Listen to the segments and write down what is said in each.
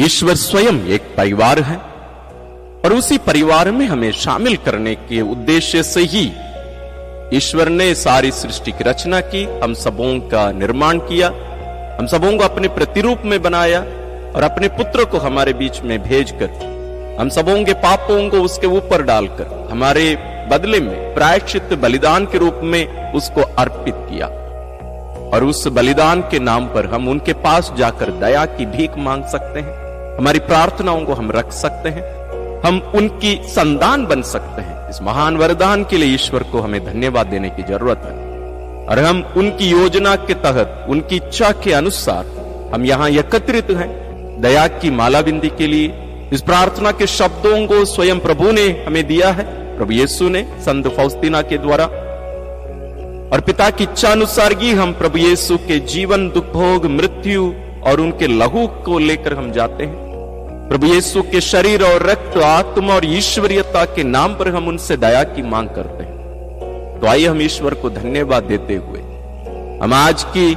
ईश्वर स्वयं एक परिवार है और उसी परिवार में हमें शामिल करने के उद्देश्य से ही ईश्वर ने सारी सृष्टि की रचना की, हम सबों का निर्माण किया, हम सबों को अपने प्रतिरूप में बनाया और अपने पुत्र को हमारे बीच में भेजकर हम सबों के पापों को उसके ऊपर डालकर हमारे बदले में प्रायश्चित बलिदान के रूप में उसको अर्पित किया। और उस बलिदान के नाम पर हम उनके पास जाकर दया की भीख मांग सकते हैं, हमारी प्रार्थनाओं को हम रख सकते हैं, हम उनकी संतान बन सकते हैं। इस महान वरदान के लिए ईश्वर को हमें धन्यवाद देने की जरूरत है। और हम उनकी योजना के तहत, उनकी इच्छा के अनुसार हम यहां एकत्रित हैं दया की मालाबंदी के लिए। इस प्रार्थना के शब्दों को स्वयं प्रभु ने हमें दिया है, प्रभु यीशु ने संत फौस्तीना के द्वारा। और पिता की इच्छा अनुसार ही हम प्रभु यीशु के जीवन, दुख, भोग, मृत्यु और उनके लहू को लेकर हम जाते हैं। प्रभु यीशु के शरीर और रक्त, आत्मा और ईश्वरीयता के नाम पर हम उनसे दया की मांग करते हैं। तो आइए हम ईश्वर को धन्यवाद देते हुए हम आज की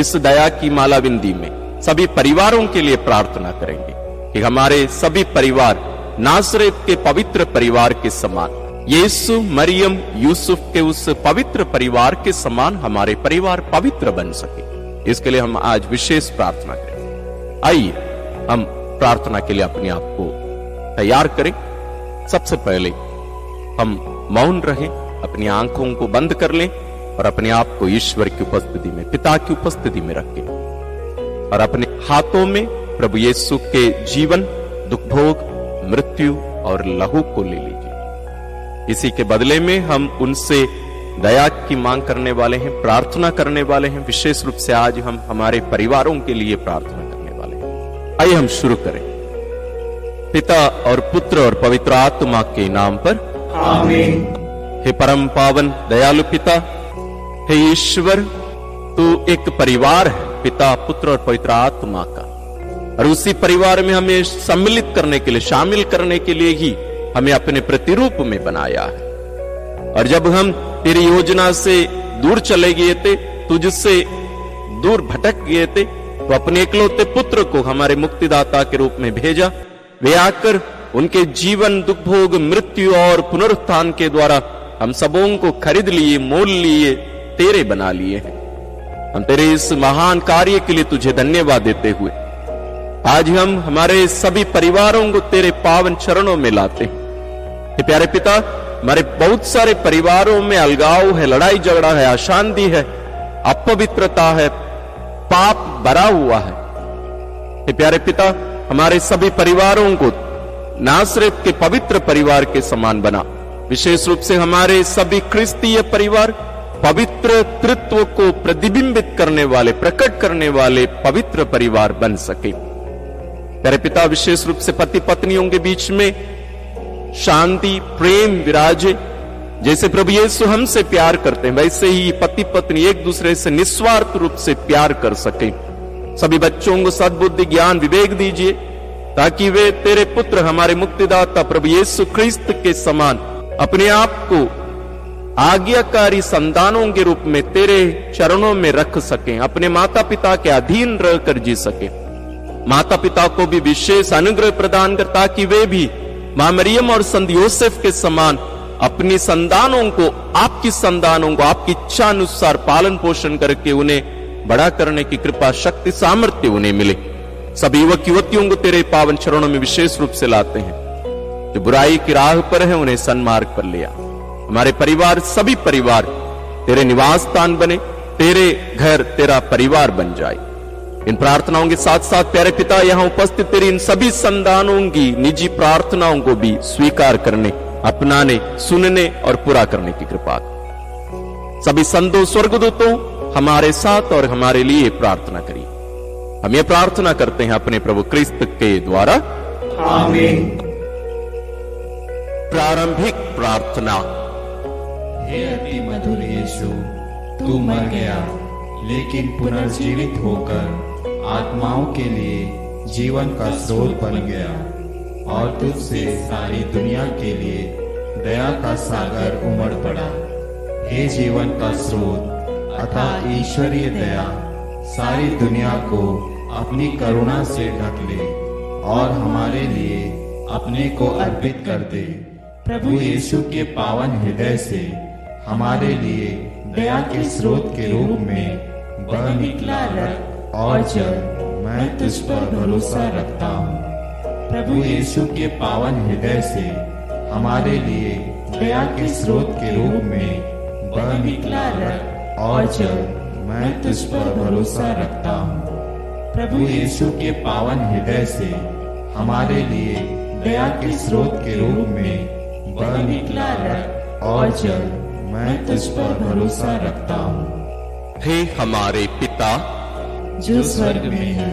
इस दया की मालाबंदी में सभी परिवारों के लिए प्रार्थना करेंगे कि हमारे सभी परिवार नासरेत के पवित्र परिवार के समान, यीशु, मरियम, यूसुफ के उस पवित्र परिवार के समान हमारे परिवार पवित्र बन सके। इसके लिए हम आज विशेष प्रार्थना करें। आइए हम प्रार्थना के लिए अपने आप को तैयार करें। सबसे पहले हम मौन रहें, अपनी आंखों को बंद कर लें और अपने आप को ईश्वर की उपस्थिति में, पिता की उपस्थिति में रखें और अपने हाथों में प्रभु यीशु के जीवन, दुख, भोग, मृत्यु और लहू को ले लीजिए। इसी के बदले में हम उनसे दया की मांग करने वाले हैं, प्रार्थना करने वाले हैं। विशेष रूप से आज हम हमारे परिवारों के लिए प्रार्थना करने वाले हैं। आइए हम शुरू करें। पिता और पुत्र और पवित्र आत्मा के नाम पर आमीन। हे परम पावन दयालु पिता, हे ईश्वर, तू एक परिवार है, पिता, पुत्र और पवित्र आत्मा का, और उसी परिवार में हमें सम्मिलित करने के लिए, शामिल करने के लिए ही हमें अपने प्रतिरूप में बनाया है। और जब हम तेरी योजना से दूर चले गए थे, तुझसे दूर भटक गए थे, तो अपने इकलौते पुत्र को हमारे मुक्तिदाता के रूप में भेजा। वे आकर उनके जीवन, दुख, भोग, मृत्यु और पुनरुत्थान के द्वारा हम सबों को खरीद लिए, मोल लिए, तेरे बना लिए हैं। हम तेरे इस महान कार्य के लिए तुझे धन्यवाद देते हुए आज हम हमारे सभी परिवारों को तेरे पावन चरणों में लाते हैं। हे प्यारे पिता, हमारे बहुत सारे परिवारों में अलगाव है, लड़ाई झगड़ा है, अशांति है, अपवित्रता है, पाप भरा हुआ है। हे प्यारे पिता, हमारे सभी परिवारों को नासरेत के पवित्र परिवार के समान बना। विशेष रूप से हमारे सभी क्रिस्तीय परिवार पवित्र तृत्व को प्रतिबिंबित करने वाले, प्रकट करने वाले पवित्र परिवार बन सके। तेरे पिता, विशेष रूप से पति पत्नियों के बीच में शांति, प्रेम विराजे। जैसे प्रभु यीशु हमसे प्यार करते हैं, वैसे ही पति पत्नी एक दूसरे से निस्वार्थ रूप से प्यार कर सके। सभी बच्चों को सद्बुद्धि, ज्ञान, विवेक दीजिए ताकि वे तेरे पुत्र, हमारे मुक्तिदाता प्रभु यीशु ख्रिस्त के समान अपने आप को आज्ञाकारी संतानों के रूप में तेरे चरणों में रख सकें, अपने माता पिता के अधीन रहकर जी सके। माता पिता को भी विशेष अनुग्रह प्रदान कर ताकि वे भी मां मरियम और संत योसेफ के समान अपनी संतानों को, आपकी संतानों को आपकी इच्छा अनुसार पालन पोषण करके उन्हें बड़ा करने की कृपा, शक्ति, सामर्थ्य उन्हें मिले। सभी युवक युवतियों को तेरे पावन चरणों में विशेष रूप से लाते हैं। जो बुराई की राह पर है उन्हें सन्मार्ग पर ले आ। हमारे परिवार, सभी परिवार तेरे निवास स्थान बने, तेरे घर, तेरा परिवार बन जाए। इन प्रार्थनाओं के साथ साथ प्यारे पिता, यहां उपस्थित तेरी इन सभी संतानों की निजी प्रार्थनाओं को भी स्वीकार करने, अपनाने, सुनने और पूरा करने की कृपा। सभी संतों, स्वर्गदूतों हमारे साथ और हमारे लिए प्रार्थना करिए। हम ये प्रार्थना करते हैं अपने प्रभु क्रिस्त के द्वारा, आमीन। प्रारंभिक प्रार्थना। हे अति मधुर यीशु, तू मर गया लेकिन पुनर्जीवित होकर आत्माओं के लिए जीवन का स्रोत बन गया और तुझसे सारी दुनिया के लिए दया का सागर उमड़ पड़ा। हे जीवन का स्रोत अर्थात ईश्वरीय दया सारी दुनिया को अपनी करुणा से ढक ले और हमारे लिए अपने को अर्पित कर दे। प्रभु यीशु के पावन हृदय से हमारे लिए दया के स्रोत के रूप में बह निकला रक्त और जल मैं तुझ पर भरोसा रखता हूँ। प्रभु यीशु के पावन हृदय से हमारे लिए दया के स्रोत के रूप में बह निकला रक्त और जल मैं तुझ पर भरोसा रखता हूँ। प्रभु यीशु के पावन हृदय से हमारे लिए दया के स्रोत के रूप में बह निकला रक्त और जल मैं तुझ पर भरोसा रखता हूँ। हे हमारे पिता जो स्वर्ग में है,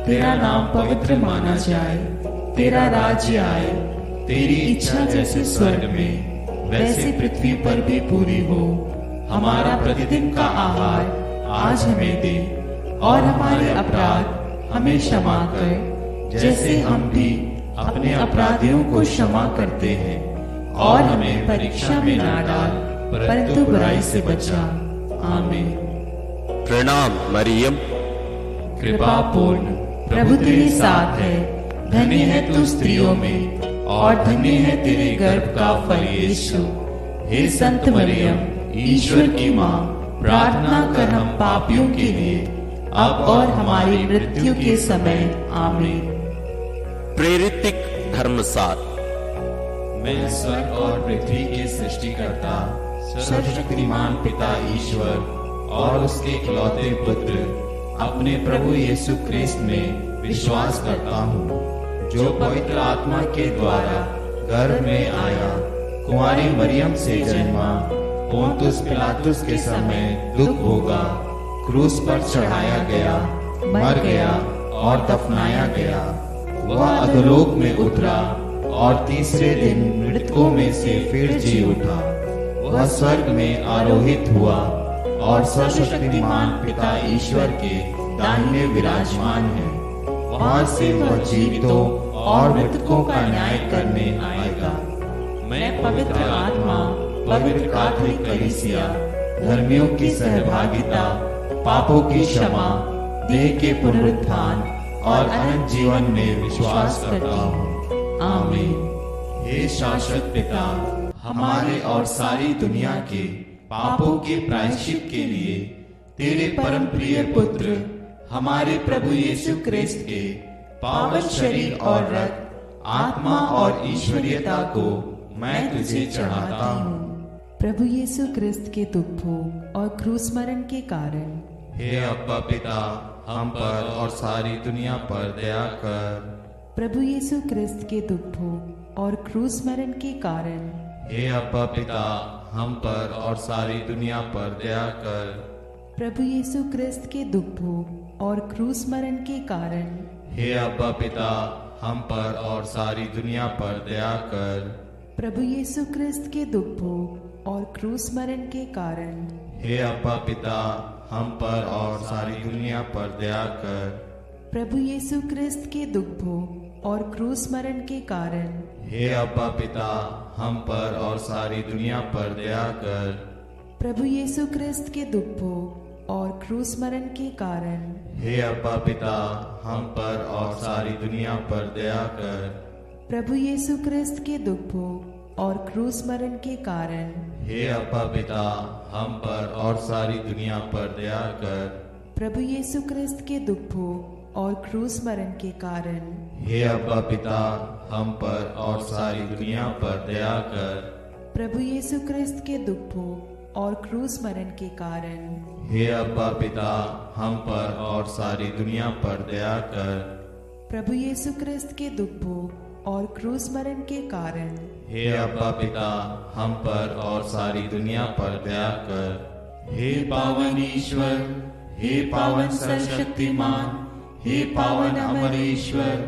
तेरा नाम पवित्र माना जाए, तेरा राज्य आए, तेरी इच्छा जैसे स्वर्ग में वैसे पृथ्वी पर भी पूरी हो। हमारा प्रतिदिन का आहार आज हमें दे और हमारे अपराध हमें क्षमा कर, जैसे हम भी अपने अपराधियों को क्षमा करते हैं, और हमें परीक्षा में ना डाल, परंतु बुराई से बचा। आमीन। प्रणाम मरियम, कृपा पूर्ण प्रभु तेरे साथ है, धन्य है तू स्त्रियों में और धन्य है तेरे गर्भ का फल यीशु। हे संत मरियम, ईश्वर की माँ, प्रार्थना कर हम पापियों के लिए अब और हमारी मृत्यु के समय। आमीन। प्रेरितिक धर्मसार। मैं स्वर्ग और पृथ्वी के सृष्टिकर्ता सर्वशक्तिमान पिता ईश्वर और उसके इकलौते पुत्र अपने प्रभु यीशु ख्रीस्त में विश्वास करता हूँ, जो पवित्र आत्मा के द्वारा गर्भ में आया, कुंवारी मरियम से जन्मा, पोंतुस पिलातुस के समय दुख भोगा, क्रूस पर चढ़ाया गया, मर गया और दफनाया गया। वह अधोलोक में उतरा और तीसरे दिन मृतकों में से फिर जी उठा। वह स्वर्ग में आरोहित हुआ और सर्वशक्तिमान पिता ईश्वर के दाहिने विराजमान है। वहां से वह जीवितों और मृतकों का न्याय करने आएगा। मैं पवित्र आत्मा, पवित्र कैथोलिक कलीसिया, धर्मियों की सहभागिता, पापों की क्षमा, देह के पुनरुत्थान और अनंत जीवन में विश्वास करता हूँ। आमीन। हे शाश्वत पिता, हमारे और सारी दुनिया के पापों के प्रायश्चित के लिए तेरे परम प्रिय पुत्र हमारे प्रभु यीशु ख्रीस्त के पावन शरीर और रक्त, आत्मा और ईश्वरीयता को मैं तुझे चढ़ाता हूँ। प्रभु यीशु ख्रीस्त के दुखों और क्रूस मरण के कारण हे अब्बा पिता, हम पर और सारी दुनिया पर दया कर। प्रभु यीशु ख्रीस्त के दुखों और क्रूस मरण के कारण हे अब्बा पिता, हम पर और सारी दुनिया पर दया कर। प्रभु यीशु ख्रीस्त के दुखों और क्रूस मरण के कारण हे अब्बा पिता, हम पर और सारी दुनिया पर दया कर। प्रभु यीशु ख्रीस्त के दुखों और क्रूस मरण के कारण हे अब्बा पिता, हम पर और सारी दुनिया पर दया कर। प्रभु यीशु ख्रीस्त के दुखों और क्रूस मरण के कारण हे अब्बा पिता, हम पर और सारी दुनिया पर दया कर। प्रभु यीशु ख्रीस्त के दुखों और क्रूस मरण के कारण हे अब्बा पिता, हम पर और सारी दुनिया पर दया कर। प्रभु यीशु ख्रीस्त के दुखों और क्रूस मरण के कारण हे अब्बा पिता, हम पर और सारी दुनिया पर दया कर। प्रभु यीशु ख्रीस्त के दुखों और क्रूस मरण के कारण हे अब्बा पिता, हम पर और सारी दुनिया पर दया कर। प्रभु यीशु ख्रीस्त के दुखों और क्रूस मरण के कारण हे अब्बा पिता, हम पर और सारी दुनिया पर दया कर। प्रभु यीशु ख्रीस्त के दुखों और क्रूस मरण के कारण हे अब्बा पिता, हम पर और सारी दुनिया पर दया कर। हे पावन ईश्वर, हे पावन सर्वशक्तिमान, हे पावन अमर ईश्वर,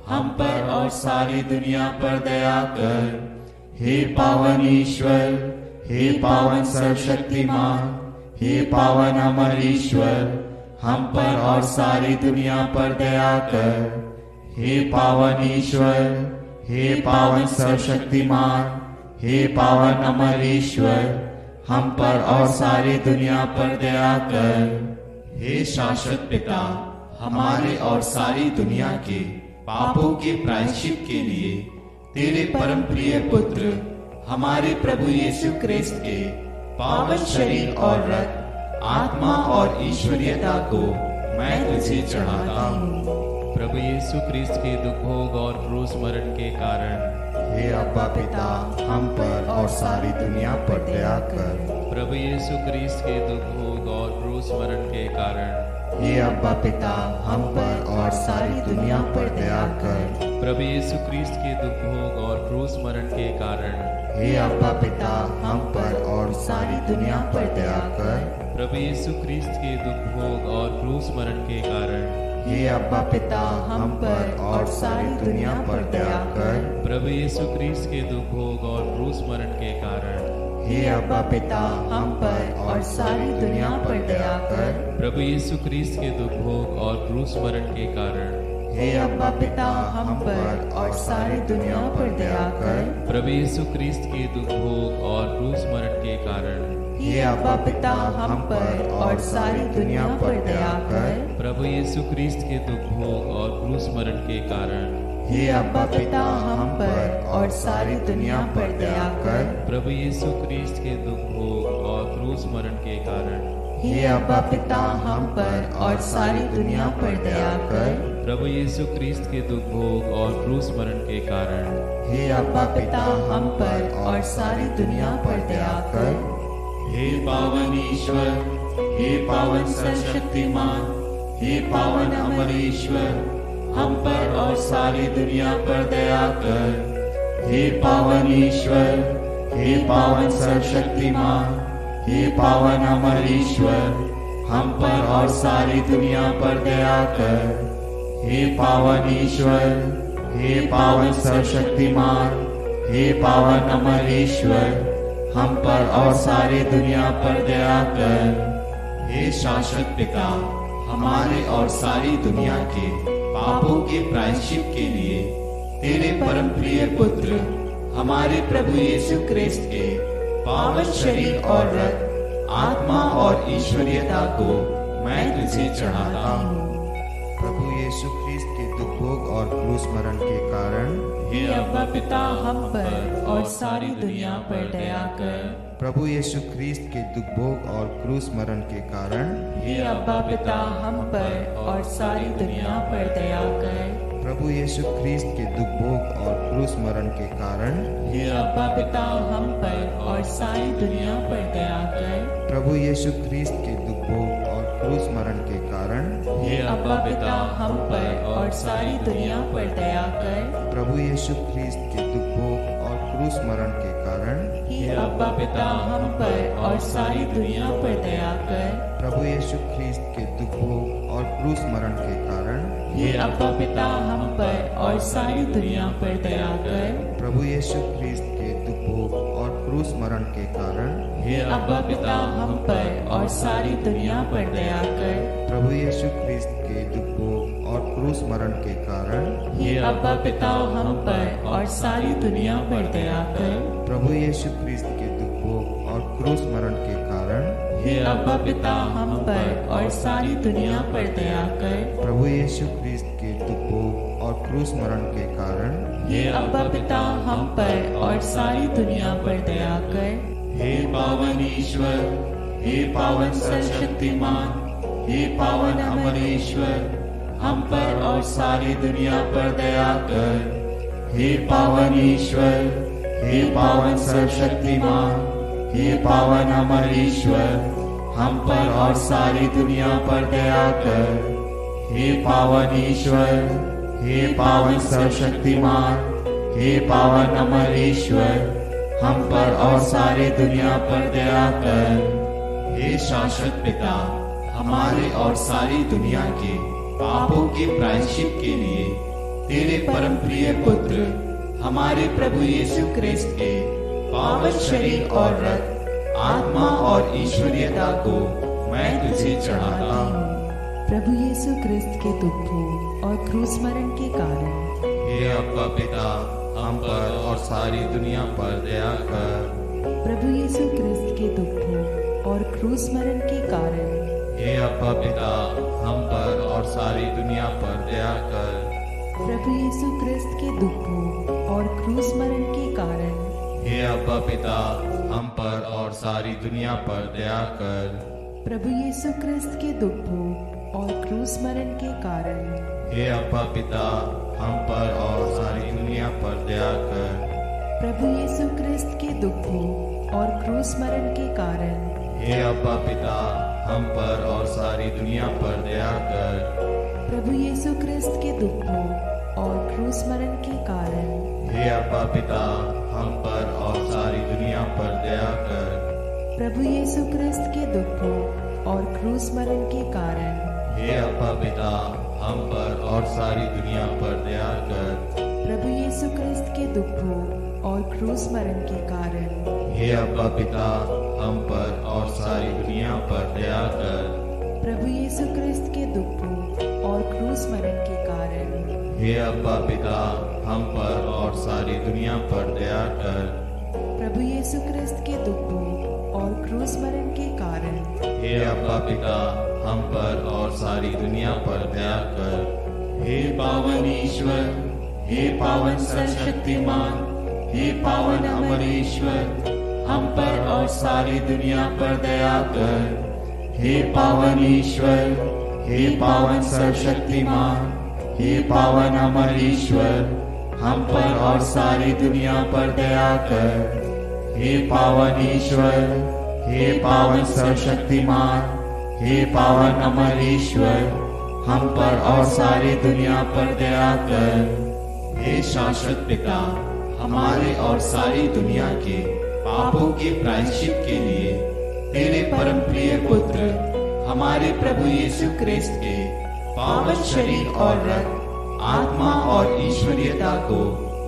हम पर और सारी दुनिया पर दया कर। हे पावन ईश्वर, हे पावन सर्वशक्तिमान, हे पावन अमर ईश्वर, हम पर और सारी दुनिया पर दया कर। हे पावन ईश्वर, हे पावन सर्वशक्तिमान, हे पावन अमर ईश्वर, हम पर और सारी दुनिया पर दया कर। हे शाश्वत पिता, हमारे और सारी दुनिया के पापों के प्रायश्चित के लिए तेरे परम प्रिय पुत्र हमारे प्रभु यीशु क्रिस्त के पावन शरीर और रक्त, आत्मा और ईश्वरीयता को मैं तुझे चढ़ाता हूँ। प्रभु यीशु क्रिस्त के दुख भोग और क्रूस मरण के कारण हे अब्बा पिता, हम पर और सारी दुनिया पर दया कर। प्रभु यीशु क्रिस्त के दुख भोग और क्रूस मरण के कारण हे अब्बा पिता, हम पर और सारी दुनिया पर दया कर। प्रभु यीशु क्रिस्त के दुख भोग और क्रूस मरण के कारण हे अब्बा पिता, हम पर और सारी दुनिया पर दया कर। प्रभु यीशु क्रिस्त के दुख भोग और क्रूस मरण के कारण हे अब्बा पिता, हम पर और सारी दुनिया पर दया कर। प्रभु यीशु क्रिस्त के दुख भोग और क्रूस मरण के कारण हे अब्बा पिता, हम पर और सारी दुनिया पर दया कर। प्रभु यीशु क्रिस्त के दुख भोग और क्रूस मरण के कारण हे अब्बा पिता, हम पर और सारी दुनिया पर दया कर। प्रभु यीशु क्रिस्त के दुख भोग और क्रूस मरण के कारण हे अब्बा पिता, हम पर और सारी दुनिया पर दया कर। प्रभु यीशु क्रिस्त के दुख भोग और क्रूस मरण के कारण हे अब्बा पिता, हम पर और सारी दुनिया पर दया कर। प्रभु यीशु क्रिस्त के दुख भोग और क्रूस मरण के कारण हे अब्बा पिता, हम पर और सारी दुनिया पर दया कर। प्रभु यीशु क्रिस्त के दुख भोग और क्रूस मरण के कारण हे अब्बा पिता, हम पर और सारी दुनिया पर दया कर। हे पावन ईश्वर, हे पावन सर्वशक्तिमान, हे पावन अमर ईश्वर, हम पर और सारी दुनिया पर दया कर। हे पावन ईश्वर, हे पावन सर्वशक्तिमान, हे पावन अमर ईश्वर, हम पर और सारी दुनिया पर दया कर। हे पावन ईश्वर, हे पावन सर्वशक्तिमान, हे पावन अमर ईश्वर, हम पर और सारी दुनिया पर दया कर। हे शाश्वत पिता, हमारे और सारी दुनिया के पापों के प्रायश्चित के लिए तेरे परम प्रिय पुत्र हमारे प्रभु यीशु क्रिस्त के पावन शरीर और रक्त, आत्मा और ईश्वरीयता को मैं तुझे चढ़ाता हूँ। प्रभु यीशु क्रिस्त के दुख भोग और क्रूस मरण के कारण हे अब्बा पिता, हम पर और सारी दुनिया पर दया कर। प्रभु यीशु क्रिस्त के दुख भोग और क्रूस मरण के कारण हे अब्बा पिता, हम पर और सारी दुनिया पर दया कर। प्रभु यीशु क्रिस्त के दुख भोग और क्रूस मरण के कारण हे अब्बा पिता, हम पर और सारी दुनिया पर दया कर। प्रभु यीशु क्रिस्त के दुख भोग और क्रूस मरण के कारण हे अब्बा पिता, हम पर और सारी दुनिया पर दया कर। प्रभु यीशु क्रिस्त के दुख भोग और क्रूस मरण के कारण हे अब्बा पिता, हम पर और सारी दुनिया पर दया कर। प्रभु यीशु क्रिस्त के दुख भोग और क्रूस मरण के कारण हे अब्बा पिता, हम पर और सारी दुनिया पर दया कर। प्रभु यीशु क्रिस्त के दुख भोग और क्रूस मरण के कारण हे अब्बा पिता, हम पर और सारी दुनिया पर दया कर। प्रभु यीशु क्रिस्त के दुख भोग और क्रूस मरण के कारण हे अब्बा पिता, हम पर और सारी दुनिया पर दया कर। प्रभु यीशु क्रिस्त के दुख भोग और क्रूस मरण के कारण हे अब्बा पिता, हम पर और सारी दुनिया पर दया कर। प्रभु यीशु क्रिस्त के दुख भोग और क्रूस मरण के कारण हे अब्बा पिता, हम पर और सारी दुनिया पर दया कर। हे पावन ईश्वर, हे पावन सर्वशक्तिमान, हे पावन अमर ईश्वर, हम पर और सारी दुनिया पर दया कर। हे पावन ईश्वर, हे पावन सर्वशक्तिमान, हे पावन अमर ईश्वर, हम पर और सारी दुनिया पर दया कर। हे पावन ईश्वर, हे पावन सर्वशक्तिमान, हे पावन अमर ईश्वर, हम पर और सारी दुनिया पर दया कर। हे शाश्वत पिता, हमारे और सारी दुनिया के पापों के प्रायश्चित के लिए तेरे परम प्रिय पुत्र हमारे प्रभु यीशु क्रिस्त के पावन शरीर और रक्त, आत्मा और ईश्वरीयता को मैं तुझे चढ़ाता हूँ। प्रभु यीशु क्रिस्त के दुख भोग और क्रूस मरण के कारण हे अब्बा पिता, हम पर और सारी दुनिया पर दया कर। प्रभु यीशु क्रिस्त के दुख भोग और क्रूस मरण के कारण हे अब्बा पिता, हम पर और सारी दुनिया पर दया कर। प्रभु यीशु क्रिस्त के दुखों और क्रूस मरण के कारण हे अब्बा पिता, हम पर और सारी दुनिया पर दया कर। प्रभु यीशु क्रिस्त के दुखों और क्रूस मरण के कारण हे अब्बा पिता, हम पर और सारी दुनिया पर दया कर। प्रभु यीशु क्रिस्त के दुखों और क्रूस मरण के कारण हे अब्बा पिता, हम पर और सारी दुनिया पर दया कर। प्रभु यीशु क्रिस्त के दुखों और क्रूस मरण के कारण हे अब्बा पिता, हम पर और सारी दुनिया पर दया कर। प्रभु यीशु क्रिस्त के दुखों और क्रूस मरण के कारण हे अब्बा पिता, हम पर और सारी दुनिया पर दया कर। प्रभु यीशु क्रिस्त के दुखों और क्रूस मरण के कारण हे अब्बा पिता, हम पर और सारी दुनिया पर दया कर। प्रभु यीशु क्रिस्त के दुखों और क्रूस मरण के कारण हे अब्बा पिता, हम पर और सारी दुनिया पर दया कर। प्रभु यीशु क्रिस्त के दुखों और क्रूस मरण के कारण हे अब्बा पिता, हम पर और सारी दुनिया पर दया कर। हे पावन ईश्वर, हे पावन सर्वशक्तिमान, हे पावन अमर ईश्वर, हम पर और सारी दुनिया पर दया कर। हे पावन ईश्वर, हे पावन सर्वशक्तिमान, हे पावन अमर ईश्वर, हम पर और सारी दुनिया पर दया कर। हे पावन ईश्वर, हे पावन सर्वशक्तिमान, हे पावन अमर ईश्वर, हम पर और सारी दुनिया पर दया कर। हे शाश्वत पिता, हमारे और सारी दुनिया के पापों के प्रायश्चित के लिए तेरे परम प्रिय पुत्र हमारे प्रभु यीशु क्रिस्त के पावन शरीर और रक्त, आत्मा और ईश्वरीयता को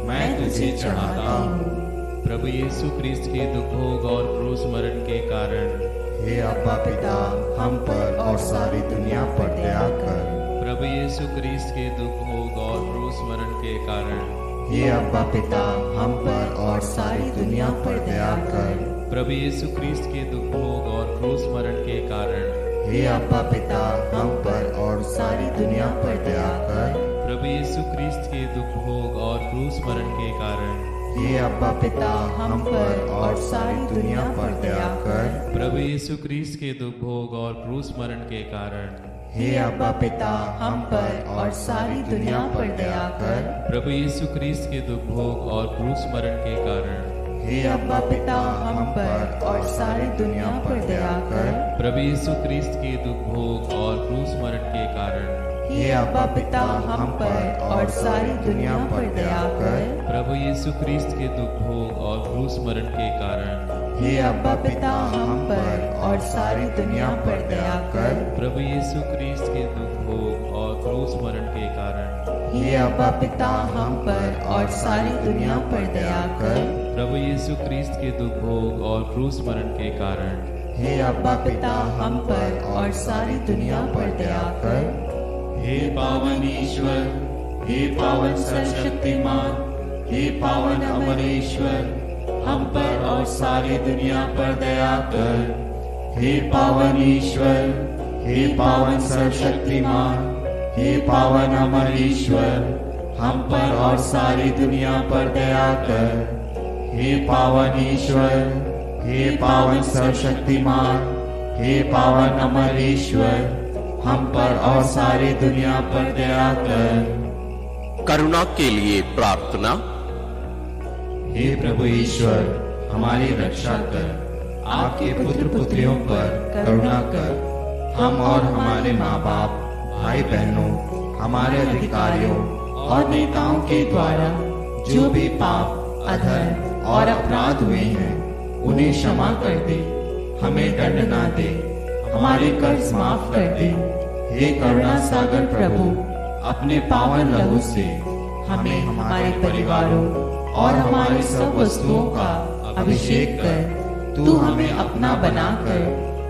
मैं तुझे चढ़ाता हूँ। प्रभु यीशु क्रिस्त के दुख भोग और क्रूस मरण के कारण हे अब्बा पिता, हम पर और सारी दुनिया पर दया कर। प्रभु यीशु क्रिस्त के दुख भोग और क्रूस मरण के कारण हे अब्बा पिता, हम पर और सारी दुनिया पर दया कर। प्रभु यीशु क्रिस्त के दुख भोग और क्रूस मरण के कारण हे अब्बा पिता, हम पर और सारी दुनिया पर दया कर। प्रभु यीशु क्रिस्त के दुख भोग और क्रूस मरण के कारण हे अब्बा पिता, हम पर और सारी दुनिया पर दया कर। प्रभु यीशु क्रिस्त के दुख भोग और क्रूस मरण के कारण हे अब्बा पिता, हम पर और सारी दुनिया पर दया कर। प्रभु यीशु क्रिस्त के दुख भोग और क्रूस मरण के कारण हे अब्बा पिता, हम पर और सारी दुनिया पर दया कर। प्रभु यीशु क्रिस्त के दुख भोग और क्रूस मरण के कारण हे अब्बा पिता, हम पर और सारी दुनिया पर दया कर। प्रभु यीशु क्रिस्त के दुख भोग और क्रूस मरण के कारण हे अब्बा पिता, हम पर और सारी दुनिया पर दया कर। प्रभु यीशु क्रिस्त के दुख भोग और क्रूस मरण के कारण हे अब्बा पिता, हम पर और सारी दुनिया पर दया कर। प्रभु यीशु क्रिस्त के दुख भोग और क्रूस मरण के कारण हे अब्बा पिता, हम पर और सारी दुनिया पर दया कर। हे पावन ईश्वर, हे पावन सर्वशक्तिमान, हे पावन अमर ईश्वर, हम पर और सारी दुनिया पर दया कर। हे पावन ईश्वर, हे पावन सर्वशक्तिमान, हे पावन अमर ईश्वर, हम पर और सारी दुनिया पर दया कर। हे पावन ईश्वर, हे पावन सर्वशक्तिमान, हे पावन अमर ईश्वर, हम पर और सारी दुनिया पर दया कर। करुणा के लिए प्रार्थना। हे प्रभु ईश्वर, हमारी रक्षा कर। आपके पुत्र पुत्रियों पर करुणा कर। हम और हमारे माँ बाप, भाई बहनों, हमारे अधिकारियों और नेताओं के द्वारा जो भी पाप, अधर्म और अपराध हुए हैं, उन्हें क्षमा कर दे। हमें दंड ना दे, हमारे कर्ज माफ कर दे। हे करुणा सागर प्रभु, अपने पावन लहू से हमें, हमारे परिवारों और हमारी सब वस्तुओं का अभिषेक कर। तू हमें अपना बनाकर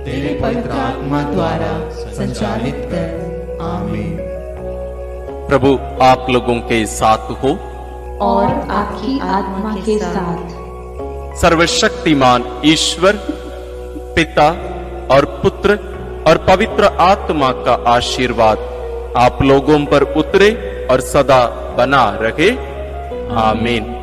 तेरे पवित्र आत्मा द्वारा संचालित कर। आमीन। प्रभु आप लोगों के साथ हो और आपकी आत्मा के साथ। सर्वशक्तिमान ईश्वर पिता और पुत्र और पवित्र आत्मा का आशीर्वाद आप लोगों पर उतरे और सदा बना रहे। आमीन।